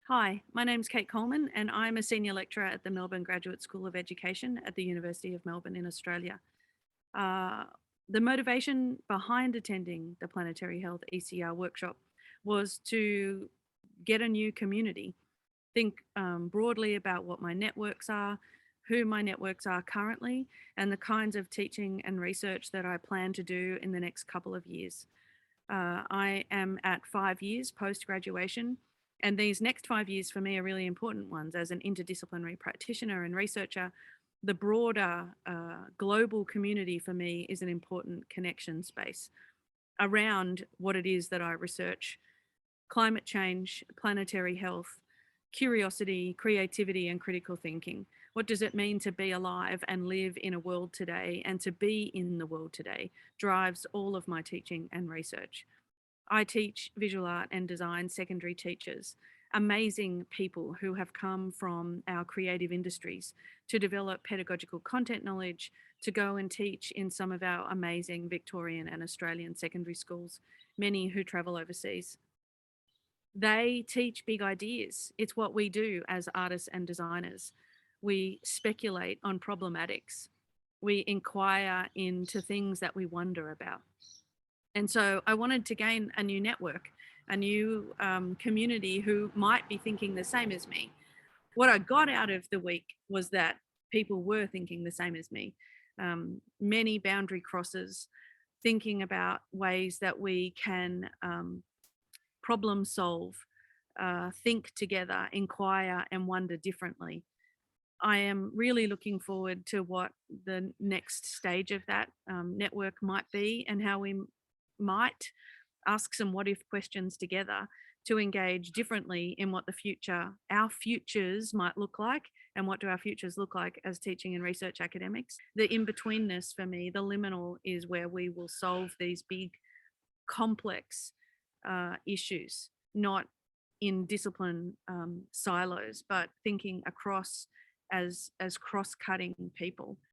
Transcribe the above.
Hi, my name's Kate Coleman, and I'm a senior lecturer at the Melbourne Graduate School of Education at the University of Melbourne in Australia. Uh, the motivation behind attending the Planetary Health ECR workshop was to get a new community, think broadly about what my networks are, who my networks are currently, and the kinds of teaching and research that I plan to do in the next couple of years. I am at 5 years post graduation, and these next 5 years for me are really important ones as an interdisciplinary practitioner and researcher. The broader global community for me is an important connection space around what it is that I research: climate change, planetary health, curiosity, creativity, and critical thinking. What does it mean to be alive and live in a world today, and to be in the world today drives all of my teaching and research. I teach visual art and design secondary teachers, amazing people who have come from our creative industries to develop pedagogical content knowledge, to go and teach in some of our amazing Victorian and Australian secondary schools, many who travel overseas. They teach big ideas. It's what we do as artists and designers. We speculate on problematics. We inquire into things that we wonder about. And so I wanted to gain a new network, a new community who might be thinking the same as me. What I got out of the week was that people were thinking the same as me. Many boundary crosses, thinking about ways that we can problem solve, think together, inquire, and wonder differently. I am really looking forward to what the next stage of that network might be, and how we might ask some what if questions together to engage differently in what the future, our futures might look like, and what do our futures look like as teaching and research academics. The in betweenness for me, the liminal, is where we will solve these big, complex issues, not in discipline silos, but thinking across as cross-cutting people.